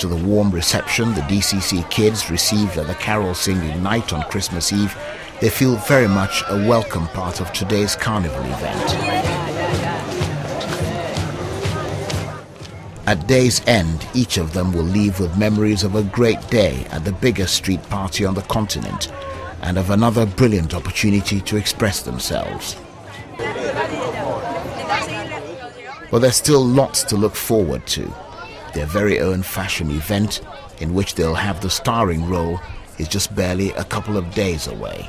to the warm reception the DCC kids received at the carol singing night on Christmas Eve, they feel very much a welcome part of today's carnival event. At day's end, each of them will leave with memories of a great day at the biggest street party on the continent and of another brilliant opportunity to express themselves. But there's still lots to look forward to. Their very own fashion event, in which they'll have the starring role, is just barely a couple of days away.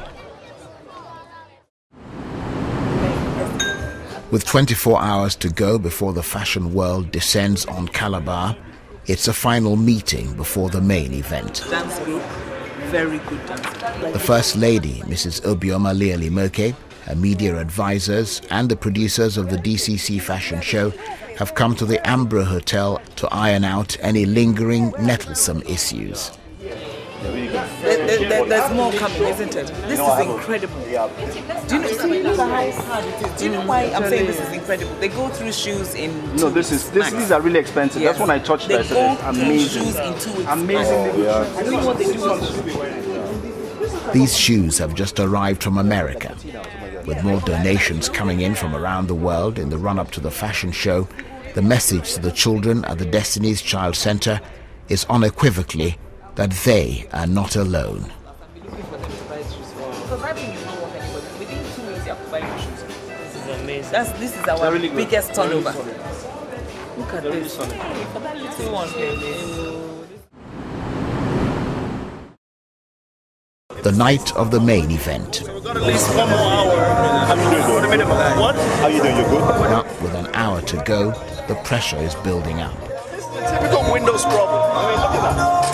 With 24 hours to go before the fashion world descends on Calabar, it's a final meeting before the main event. Dance group, very good dance group. The First Lady, Mrs. Obioma Liyel Imoke, her media advisors and the producers of the DCC fashion show have come to the Ambra Hotel to iron out any lingering, nettlesome issues. There's more coming, isn't it? This is incredible. Do you know how hard it is? Do you know why I'm saying this is incredible? They go through shoes in 2 weeks. These are really expensive. Yes. That's when I touched that. They go through shoes in 2 weeks. Amazingly. I don't know what they do. These shoes have just arrived from America. With more donations coming in from around the world in the run-up to the fashion show, the message to the children at the Destiny's Child Center is unequivocally that they are not alone. This is our biggest turnover. Look at this. For that little one. The night of the main event. We've got at least 1 more hour. How you doing? For a minute. What? How you doing? You good? But with an hour to go, the pressure is building up. Typical Windows problem. Look at that.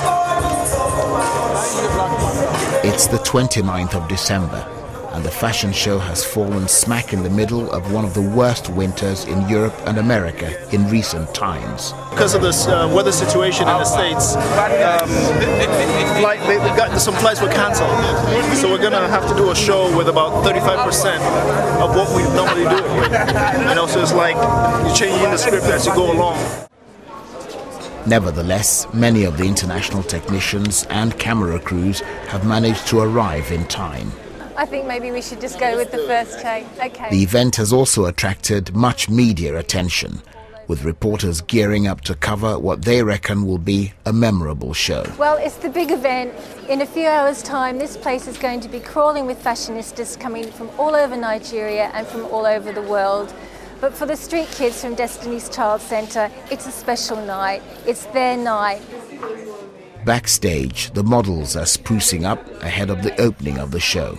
It's the 29th of December, and the fashion show has fallen smack in the middle of one of the worst winters in Europe and America in recent times. Because of this weather situation in the States, some flights were cancelled. So we're going to have to do a show with about 35% of what we normally do. And also it's like you're changing the script as you go along. Nevertheless, many of the international technicians and camera crews have managed to arrive in time. I think maybe we should just go with the first chain. Okay. The event has also attracted much media attention, with reporters gearing up to cover what they reckon will be a memorable show. Well, it's the big event. In a few hours' time, this place is going to be crawling with fashionistas coming from all over Nigeria and from all over the world. But for the street kids from Destiny's Child Center, it's a special night. It's their night. Backstage, the models are sprucing up ahead of the opening of the show.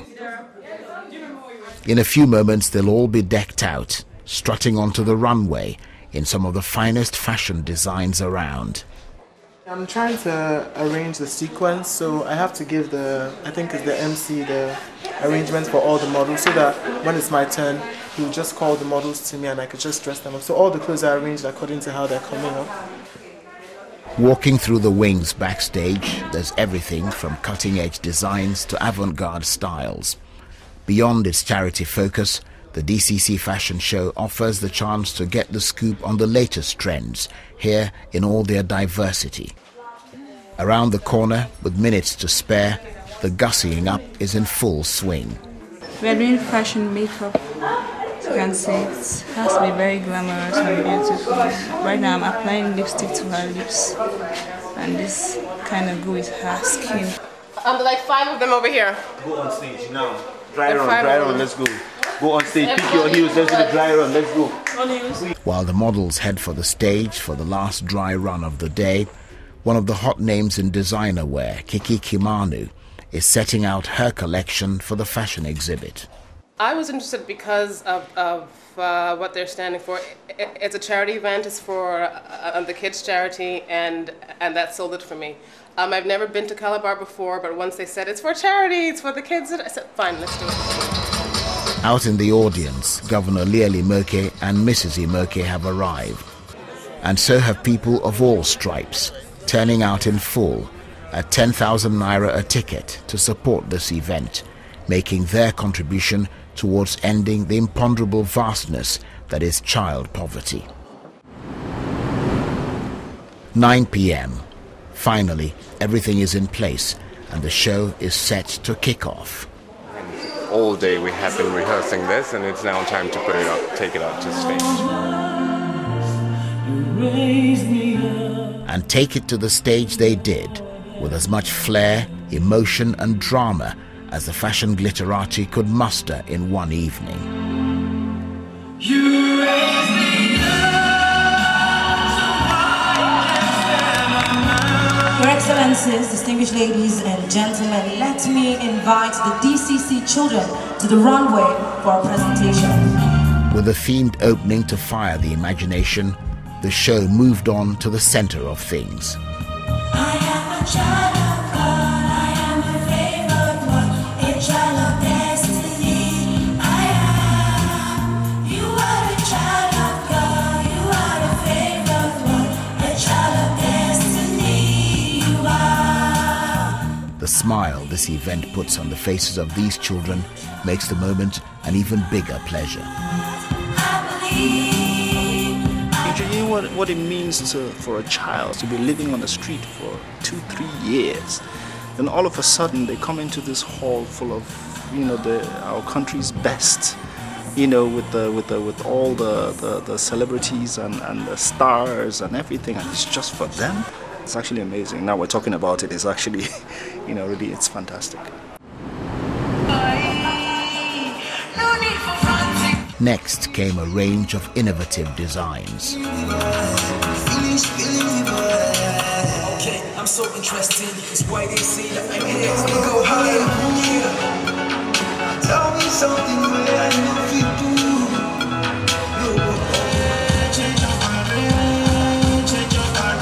In a few moments, they'll all be decked out, strutting onto the runway in some of the finest fashion designs around. I'm trying to arrange the sequence, so I have to give the MC the arrangements for all the models, so that when it's my turn, he will just call the models to me and I could just dress them up. So all the clothes are arranged according to how they're coming up. Walking through the wings backstage, there's everything from cutting-edge designs to avant-garde styles. Beyond its charity focus, the DCC fashion show offers the chance to get the scoop on the latest trends, here in all their diversity. Around the corner, with minutes to spare, the gussying up is in full swing. We are doing fashion makeup. You can see it has to be very glamorous and beautiful. Right now I'm applying lipstick to her lips, and this kind of go with her skin. Like 5 of them over here. Go on stage now. Dry run, let's go. Go on stage, pick your heels, let's do the dry run, let's go. While the models head for the stage for the last dry run of the day, one of the hot names in designer wear, Kiki Kimanu, is setting out her collection for the fashion exhibit. I was interested because of what they're standing for. It's a charity event. It's for the kids' charity, and that sold it for me. I've never been to Calabar before, but once they said it's for charity, it's for the kids, I said, fine, let's do it. Out in the audience, Governor Liyel Imoke and Mrs. Imoke have arrived. And so have people of all stripes, turning out in full at 10,000 naira a ticket to support this event, making their contribution towards ending the imponderable vastness that is child poverty. 9 p.m. Finally, everything is in place and the show is set to kick off. All day we have been rehearsing this, and it's now time to put it up, take it out to stage. And take it to the stage they did, with as much flair, emotion and drama as the fashion glitterati could muster in one evening. You raise me Your Excellencies, distinguished ladies and gentlemen, let me invite the DCC children to the runway for our presentation. With a themed opening to fire the imagination, the show moved on to the center of things. I am a child of God, I am a favored one, a child of destiny. I am, you are a child of God, you are a favored one, a child of destiny. You are. The smile this event puts on the faces of these children makes the moment an even bigger pleasure. You know what it means for a child to be living on the street for 2-3 years. Then all of a sudden they come into this hall full of, our country's best, with all the celebrities and the stars and everything, and it's just for them. It's actually amazing. Now we're talking about it, it's actually, really, it's fantastic. Next came a range of innovative designs. Okay, I'm so interested. It's why they say that I'm here. Go higher. Tell me something where I know you do. Change your mind, change your mind.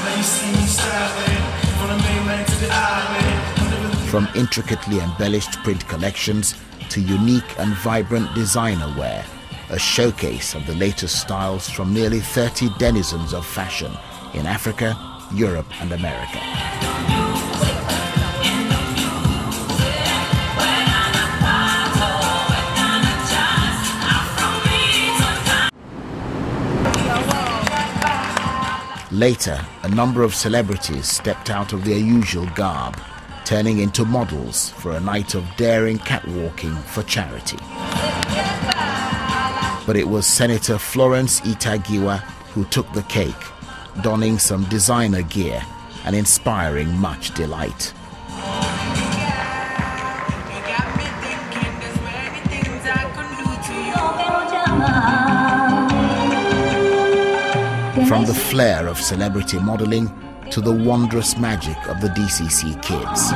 Now you see me styling from the mainland to the island. From intricately embellished print collections to unique and vibrant designer wear, a showcase of the latest styles from nearly 30 denizens of fashion in Africa, Europe and America. Later, a number of celebrities stepped out of their usual garb, turning into models for a night of daring catwalking for charity. But it was Senator Florence Itagiwa who took the cake, donning some designer gear and inspiring much delight. From the flair of celebrity modeling to the wondrous magic of the DCC kids.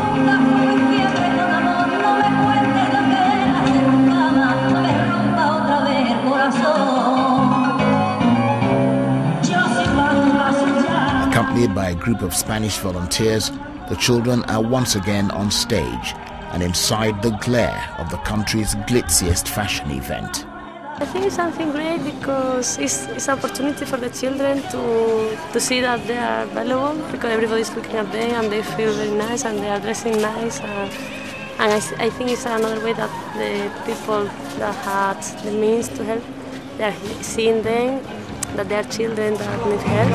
Accompanied by a group of Spanish volunteers, the children are once again on stage and inside the glare of the country's glitziest fashion event. I think it's something great because it's an opportunity for the children to see that they are valuable, because everybody's looking at them and they feel very nice and they are dressing nice. And I think it's another way that the people that had the means to help, they are seeing them, that they are children that need help.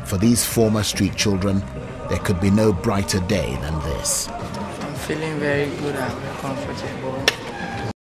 For these former street children, there could be no brighter day than this. I'm feeling very good and very comfortable.